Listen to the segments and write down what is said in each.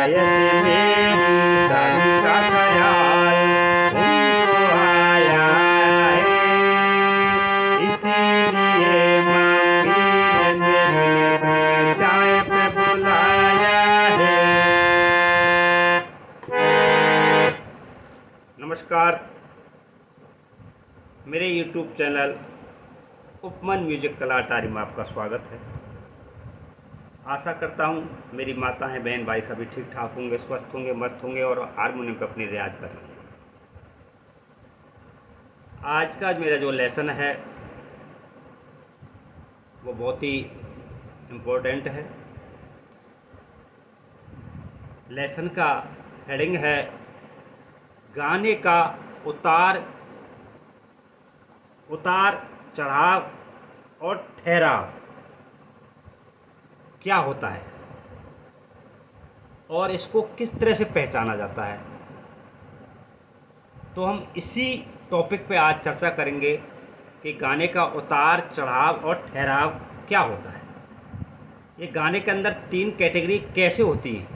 शायद मेरी शादी का ख्याल उनको आया है, इसीलिए मम्मी ने मेरी ने चाय पे बुलाया है। नमस्कार, मेरे YouTube चैनल उपमन म्यूजिक कला अटारी में आपका स्वागत है। आशा करता हूँ मेरी माताएं बहन भाई सभी ठीक ठाक होंगे, स्वस्थ होंगे, मस्त होंगे और हारमोनियम पे अपनी रियाज कर रहे हैं। आज का मेरा जो लेसन है वो बहुत ही इम्पोर्टेंट है। लेसन का हेडिंग है गाने का उतार चढ़ाव और ठहराव क्या होता है और इसको किस तरह से पहचाना जाता है। तो हम इसी टॉपिक पे आज चर्चा करेंगे कि गाने का उतार चढ़ाव और ठहराव क्या होता है। ये गाने के अंदर 3 कैटेगरी कैसे होती हैं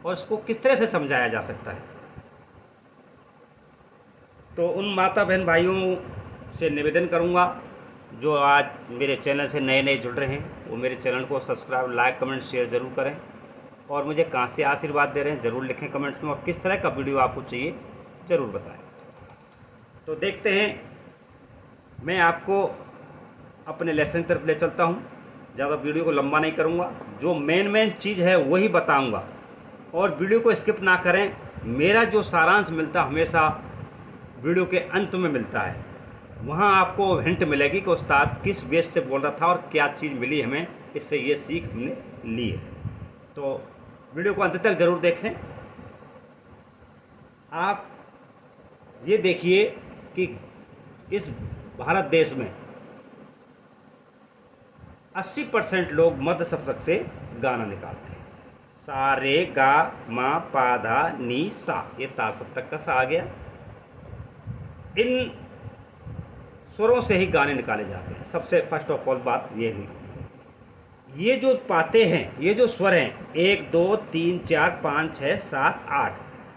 और इसको किस तरह से समझाया जा सकता है। तो उन माता बहन भाइयों से निवेदन करूंगा जो आज मेरे चैनल से नए जुड़ रहे हैं, वो मेरे चैनल को सब्सक्राइब, लाइक, कमेंट, शेयर ज़रूर करें और मुझे कहाँ से आशीर्वाद दे रहे हैं ज़रूर लिखें कमेंट्स में, और किस तरह का वीडियो आपको चाहिए ज़रूर बताएं। तो देखते हैं, मैं आपको अपने लेसन की तरफ ले चलता हूँ। ज़्यादा वीडियो को लंबा नहीं करूँगा, जो मेन चीज़ है वही बताऊँगा और वीडियो को स्किप ना करें। मेरा जो सारांश मिलता हमेशा वीडियो के अंत में मिलता है, वहाँ आपको हिंट मिलेगी कि उस्ताद किस बेस से बोल रहा था और क्या चीज़ मिली हमें, इससे ये सीख हमने ली है। तो वीडियो को अंत तक ज़रूर देखें। आप ये देखिए कि इस भारत देश में 80% लोग मध्य सप्तक से गाना निकालते हैं। सा रे गा मा पा धा नी सा, ये तार सप्तक का सा आ गया। इन स्वरों से ही गाने निकाले जाते हैं। सबसे फर्स्ट ऑफ ऑल बात ये हुई, ये जो पाते हैं, ये जो स्वर हैं 1 2 3 4 5 6 7 8,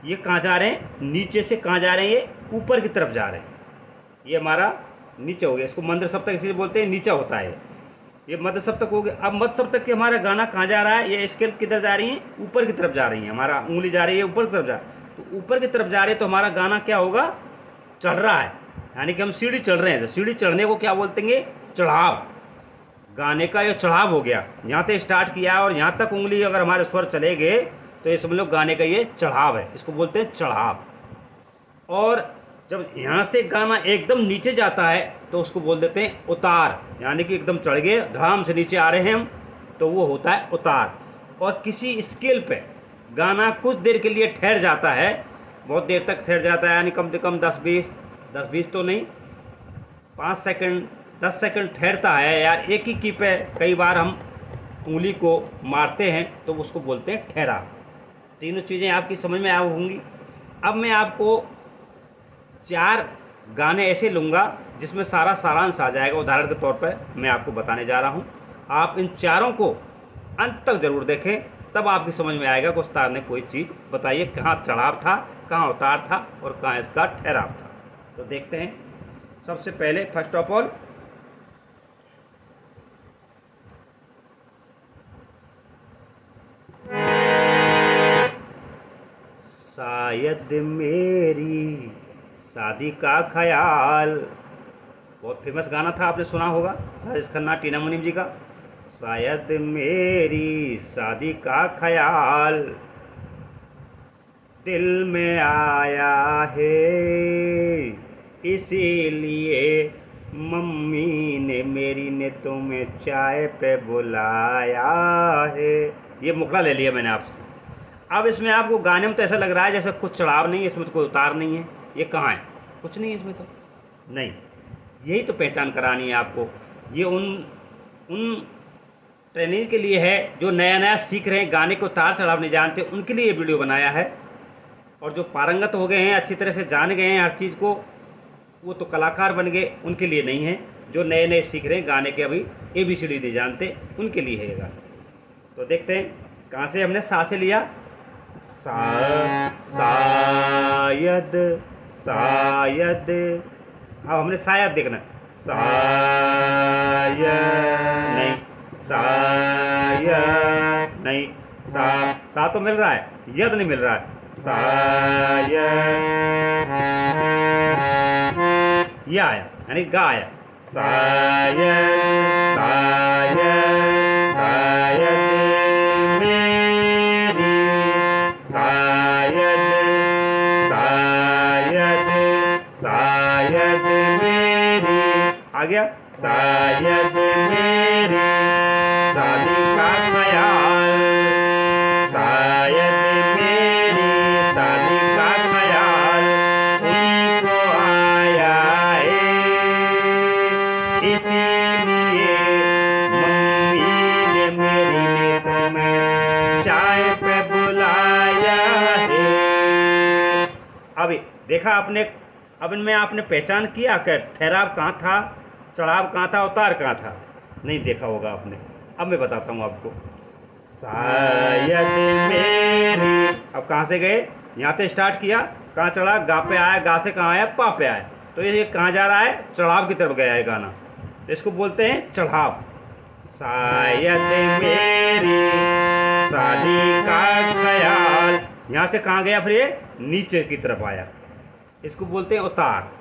ये कहाँ जा रहे हैं? नीचे से कहाँ जा रहे हैं? ये ऊपर की तरफ जा रहे हैं। ये हमारा नीचे हो गया, इसको मंद्र सप्तक इसलिए बोलते हैं, नीचा होता है। ये मध्य सप्तक हो गया। अब मध्य सप्तक के हमारा गाना कहाँ जा रहा है? ये स्केल किधर जा रही है? ऊपर की तरफ जा रही है। हमारा उंगली जा रही है ऊपर की तरफ जा, तो ऊपर की तरफ जा रही है तो हमारा गाना क्या होगा? चढ़ रहा है, यानी कि हम सीढ़ी चढ़ रहे हैं। तो सीढ़ी चढ़ने को क्या बोलते हैं? चढ़ाव। गाने का ये चढ़ाव हो गया। यहाँ से स्टार्ट किया और यहाँ तक उंगली अगर हमारे स्वर चले गए तो ये समझ लो गाने का ये चढ़ाव है, इसको बोलते हैं चढ़ाव। और जब यहाँ से गाना एकदम नीचे जाता है तो उसको बोल देते हैं उतार, यानी कि एकदम चढ़ गए, धड़ाम से नीचे आ रहे हैं हम, तो वो होता है उतार। और किसी स्केल पे गाना कुछ देर के लिए ठहर जाता है, बहुत देर तक ठहर जाता है, यानी कम से कम 10-20 तो नहीं, 5 सेकंड 10 सेकंड ठहरता है यार। एक ही की पे कई बार हम उंगली को मारते हैं तो उसको बोलते हैं ठहरा। तीनों चीज़ें आपकी समझ में आ होंगी। अब मैं आपको 4 गाने ऐसे लूँगा जिसमें सारा सारांश आ जाएगा। उदाहरण के तौर पर मैं आपको बताने जा रहा हूँ, आप इन चारों को अंत तक ज़रूर देखें, तब आपकी समझ में आएगा कि उस्ताद ने कोई चीज़ बताइए, कहाँ चढ़ाव था, कहाँ उतार था और कहाँ इसका ठहराव था। तो देखते हैं। सबसे पहले फर्स्ट ऑफ ऑल शायद मेरी शादी का ख्याल, बहुत फेमस गाना था, आपने सुना होगा, राजेश खन्ना, टीना मुनीम जी का। शायद मेरी शादी का ख्याल दिल में आया है, इसीलिए मम्मी ने मेरी ने तुम्हें चाय पे बुलाया है। ये मुखड़ा ले लिया मैंने आपसे। अब इसमें आपको गाने में तो ऐसा लग रहा है जैसे कुछ चढ़ाव नहीं है, इसमें तो कोई उतार नहीं है। ये कहाँ है? कुछ नहीं है इसमें तो नहीं। यही तो पहचान करानी है आपको। ये उन ट्रेनिंग के लिए है जो नया सीख रहे हैं, गाने को उतार चढ़ाव नहीं जानते, उनके लिए ये वीडियो बनाया है। और जो पारंगत हो गए हैं, अच्छी तरह से जान गए हैं हर चीज़ को, वो तो कलाकार बन गए, उनके लिए नहीं है। जो नए सीख रहे हैं, गाने के अभी ABCD नहीं जानते, उनके लिए है ये गाना। तो देखते हैं कहाँ से हमने सा से लिया। सा शायद शायद। अब हमने शायद देखना है। शायद नहीं, शायद नहीं, सा तो मिल रहा है, यद नहीं मिल रहा है। शायद ये आया, यानी गा आया। शायद शायद शायद मेरी, शायद शायद शायद मेरी, आ गया। शायद मेरी शादी का ख्याल, शायद मेरी शादी का ख्याल उनको आया है, इसीलिए मम्मी ने मेरी ने तुम्हें चाय पे बुलाया है। अभी देखा आपने, अब इनमें आपने पहचान किया कि ठहराव कहाँ था, चढ़ाव कहाँ था, उतार कहाँ था? नहीं देखा होगा आपने। अब मैं बताता हूँ आपको। शायद मेरी, अब कहाँ से गए? यहाँ से स्टार्ट किया, कहाँ चढ़ा? गा पे आया, गा से कहाँ आया? पा पे आया। तो ये कहाँ जा रहा है? चढ़ाव की तरफ गया है गाना, तो इसको बोलते हैं चढ़ाव। शायद मेरी शादी का ख्याल, यहाँ से कहाँ गया? फिर ये नीचे की तरफ आया, इसको बोलते हैं उतार।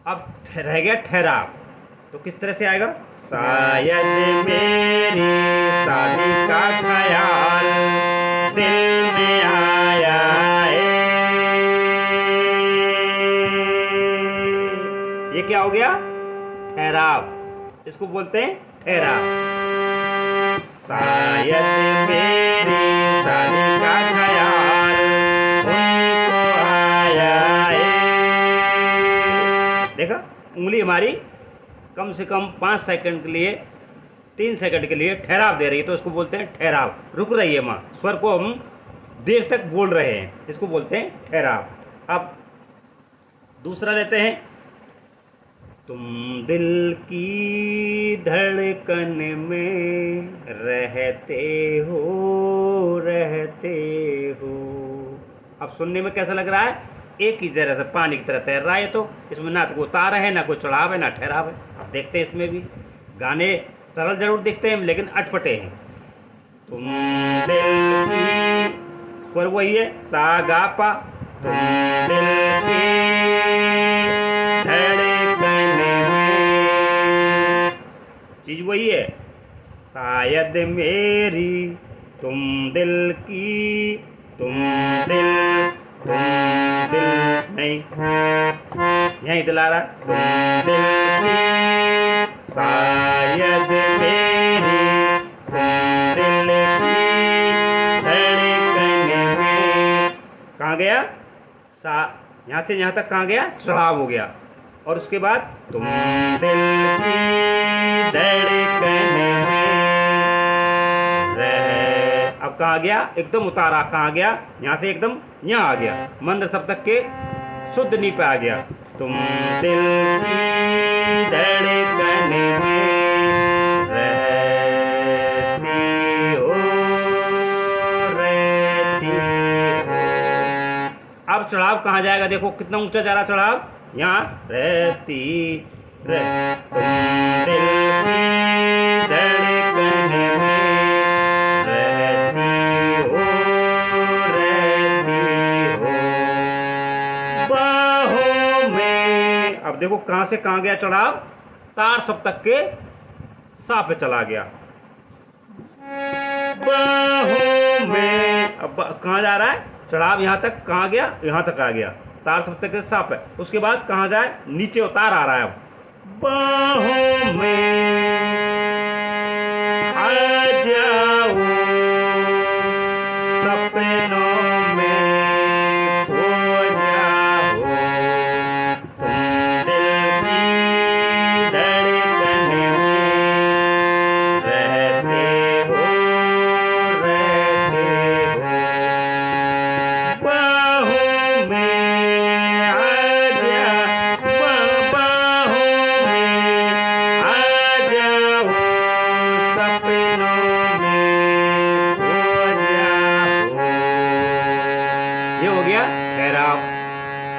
अब रह गया ठहराव, तो किस तरह से आएगा? शायद मेरी शादी का ख्याल दिल में आया है। ये क्या हो गया? ठहराव, इसको बोलते हैं ठहराव। शायद मेरी शादी का ख्याल उनको आया है। देखा, उंगली हमारी कम से कम 5 सेकंड के लिए, 3 सेकंड के लिए ठहराव दे रही है, तो इसको बोलते हैं ठहराव। रुक रही है माँ, स्वर को हम देर तक बोल रहे हैं, इसको बोलते हैं ठहराव। अब दूसरा लेते हैं। तुम दिल की धड़कन में रहते हो, रहते हो। अब सुनने में कैसा लग रहा है? एक ही जगह से पानी की तरह तैर रहा है, तो इसमें ना तो कोई उतार है, ना कोई चढ़ाव है, ना ठहराव है। अब देखते हैं इसमें भी। गाने सरल जरूर दिखते हैं लेकिन अटपटे हैं। तुम दिल की, स्वर वही है, सा गा पा। तुम दिल की धड़कन में, चीज वही है। शायद मेरी, तुम दिल की, तुम दिल नहीं, यहीं दिला रहा। तुम दिल की शायद मेरी, तुम दिल की धड़कन में, कहाँ गया? सा, यहाँ से यहाँ तक कहाँ गया? चढ़ाव हो गया। और उसके बाद तुम दिल की धड़कन में रह, अब कहाँ गया? एकदम उतारा, कहाँ गया? यहाँ से एकदम यहाँ आ गया, मंद शब्द के शुद्ध नी पे आ गया। तुम दिल की धड़कन में रहती हो, रहती हो। अब चढ़ाव कहाँ जाएगा? देखो कितना ऊंचा जा रहा चढ़ाव, यहाँ रहती रह। तुम दिल की धड़कन में रहती हो, रहती हो बाहों में। अब देखो कहाँ से कहाँ गया चढ़ाव? तार सप्तक के सा पे चला गया। बाहों में, अब कहाँ जा रहा है चढ़ाव? यहाँ तक कहाँ गया? यहाँ तक आ गया, तार सप्तक के सा पे। उसके बाद कहाँ जाए? नीचे उतार आ रहा है। अब बाहों में आ जाओ, सपनों में खो जाओ। तुम दिल की धड़कन में रहते हो, रहते हो बाहों में आ जा, बाहों में आ जाओ, सपनों में खो जाओ। ये हो गया ठहराव।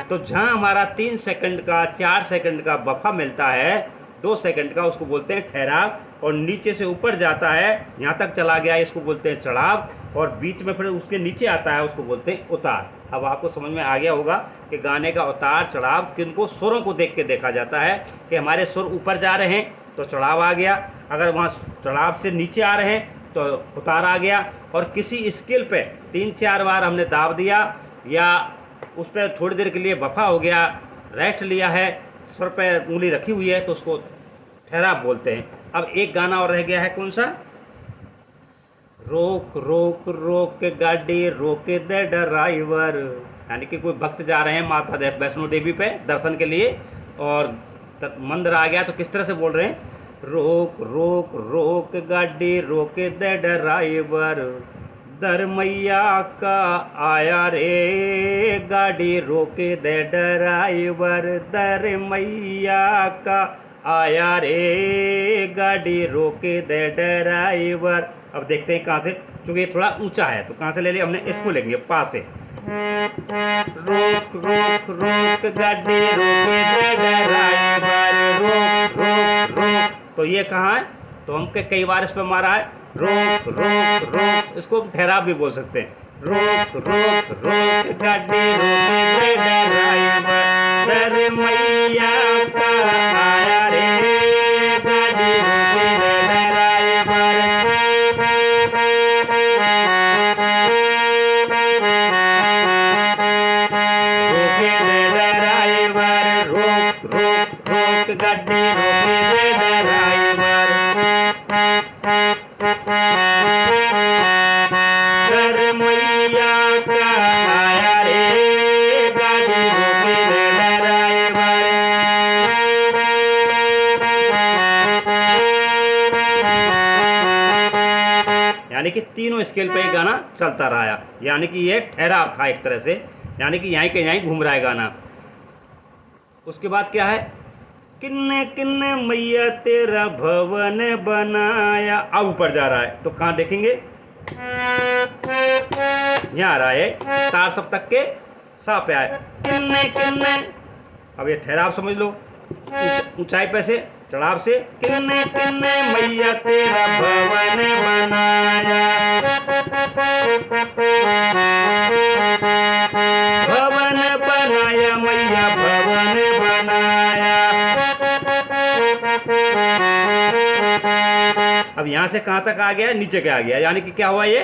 तो जहाँ हमारा 3 सेकंड का 4 सेकंड का बफा मिलता है 2 सेकंड का, उसको बोलते हैं ठहराव। और नीचे से ऊपर जाता है यहाँ तक चला गया, इसको बोलते हैं चढ़ाव। और बीच में फिर उसके नीचे आता है, उसको बोलते हैं उतार। अब आपको समझ में आ गया होगा कि गाने का उतार चढ़ाव किनको सुरों को देख के देखा जाता है कि हमारे सुर ऊपर जा रहे हैं तो चढ़ाव आ गया, अगर वहाँ चढ़ाव से नीचे आ रहे हैं तो उतार आ गया। और किसी स्केल पे 3-4 बार हमने दाब दिया या उस पर थोड़ी देर के लिए बफा हो गया, रेस्ट लिया है, स्वर पे उंगली रखी हुई है, तो उसको ठहराव बोलते हैं। अब एक गाना और रह गया है, कौन सा? रोक रोक रोक गाड़ी रोक दे ड्राइवर। यानी कि कोई भक्त जा रहे हैं माता वैष्णो देवी पे दर्शन के लिए और मंदिर आ गया, तो किस तरह से बोल रहे हैं? रोक रोक रोक गाड़ी रोक दे ड्राइवर, दर मैया का आया रे, गाड़ी रोक दे ड्राइवर, दर मैया का आया रे, गाड़ी रोक दे ड्राइवर। अब देखते हैं कहाँ से, क्योंकि ये थोड़ा ऊंचा है तो कहाँ से ले लिया हमने, इसको लेंगे पास से। रोक रोक रोक गाड़ी रोक दे ड्राइवर, रोक रोक रोक। तो ये कहाँ है? तो हमके कई बार इस पर मारा है, रोक रोक रोक। इसको ठहराव भी बोल सकते हैं, रोक रोक रोक गाड़ी रोक दे ड्राइवर, दर मैया का आया रे, गाड़ी रोक दे ड्राइवर। रोक रोक रोक गाड़ी रोक दे ड्राइवर, दर मैया का आया रे, गाड़ी रोक दे ड्राइवर। यानी कि तीनों स्केल पे ये गाना चलता रहा, यानी कि ये ठहराव था एक तरह से, यानी कि यहीं के यहीं घूम रहा है गाना। उसके बाद क्या है? किन्ने किन्ने मैया तेरा भवन बनाया। अब ऊपर जा रहा है, तो कहाँ देखेंगे? यहाँ आ रहा है, तार सप्तक के सा पे आए, किन्ने किन्ने। अब ये ठहराव समझ लो, ऊंचाई पे से चढ़ाव से, किन्ने किन्ने मैया तेरा भवन बनाया, भवन बनाया मैया भवन बनाया। अब यहाँ से कहाँ तक आ गया? नीचे के आ गया, यानी कि क्या हुआ? ये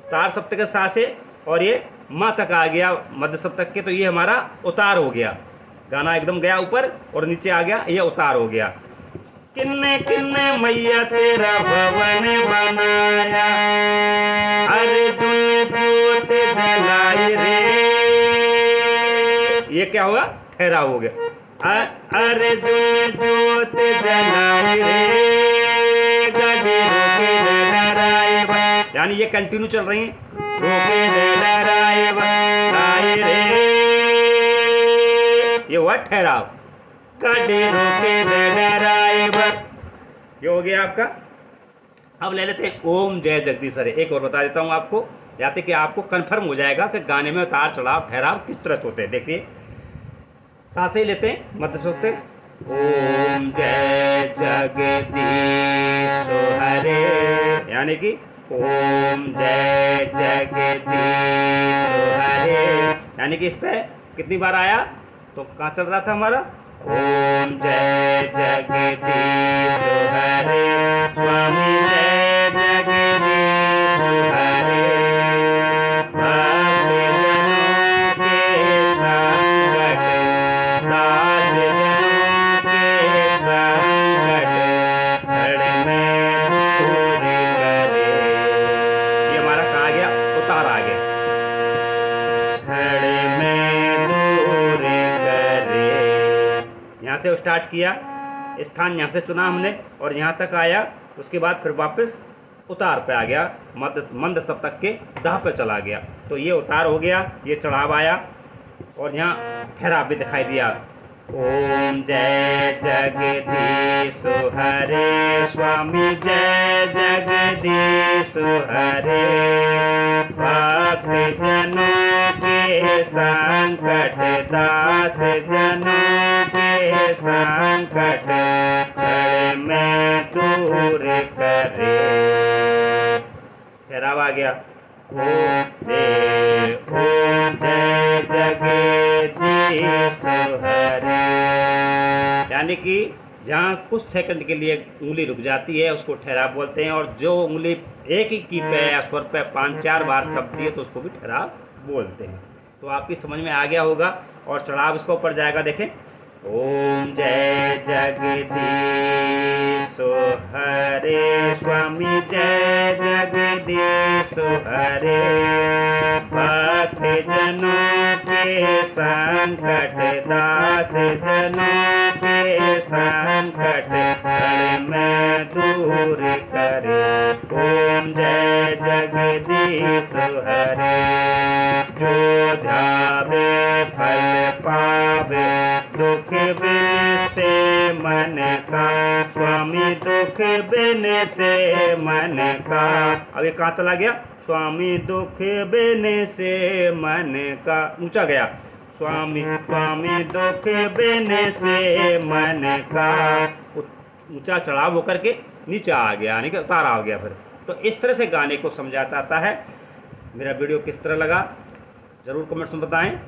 तार सप्तक के सा से और ये माँ तक आ गया मध्य सप्तक के, तो ये हमारा उतार हो गया। गाना एकदम गया ऊपर और नीचे आ गया, ये उतार हो गया। किन्ने किन्ने मैया तेरा भवन बनाया, अर्जुन जोत जलाई रे। ये क्या हुआ? ठहराव हो गया, अर्जुन जोत जलाई रे, गाड़ी रोके दे ड्राइवर। यानी ये कंटिन्यू चल रही है, रोके दे ड्राइवर रे, ये हुआ ठहराव, गाड़ी रोके दे ड्राइवर। ये हो गया आपका। अब ले लेते हैं ओम जय जगदीश हरे। एक और बता देता हूँ आपको, जाते कि आपको कंफर्म हो जाएगा कि गाने में उतार चढ़ाव ठहराव किस तरह से होते हैं। देखिए साथ ही लेते हैं, मध्य से होते हैं, ओम जय जगदीश हरे, यानी कि ओम जय जगदीश हरे। यानी कि इस पे कितनी बार आया? तो कहाँ चल रहा था हमारा? ओम जय जगदीश हरे, स्वामी जय जगदीश हरे, भक्त जनों के संकट, दास जनों के संकट, क्षण में दूर करे। ये हमारा कहाँ आ गया? उतार आ गया, क्षण में दूर करे। यहाँ से स्टार्ट किया, स्थान यहाँ से चुना हमने और यहाँ तक आया, उसके बाद फिर वापस उतार पे आ गया, मंद सप्तक के दाह पे चला गया। तो ये उतार हो गया, ये चढ़ाव आया और यहाँ ठहराव भी दिखाई दिया। ओम जय जगदीश हरे, स्वामी जय जगदीश हरे, भक्त जनों के संकट, दास जनों के संकट क्षण में दूर करे। ठहराव आ गया। ओम जय जगदीश हरे। यानी कि जहाँ कुछ सेकंड के लिए उंगली रुक जाती है उसको ठहराव बोलते हैं, और जो उंगली एक ही की पे या स्वर पे 5-4 बार दबती है तो उसको भी ठहराव बोलते हैं। तो आपकी समझ में आ गया होगा। और चढ़ाव इसका ऊपर जाएगा, देखें। ओम जय जगदीश हरे, स्वामी जय जगदीश हरे। भक्त जनों के संकट, दास जनों के संकट क्षण में दूर करे। ओम जय जगदीश हरे। जो ध्यावे फल पावे, दुख बिन से मन का, स्वामी दुख बिन से मन का। अब ये कहाँ चला गया? स्वामी दुख बिन से मन का, ऊंचा गया। स्वामी दुख बिन से मन का, ऊंचा चढ़ाव होकर के नीचा आ गया, यानी कि उतार आ गया फिर। तो इस तरह से गाने को समझाता आता है। मेरा वीडियो किस तरह लगा ज़रूर कमेंट्स में बताएं।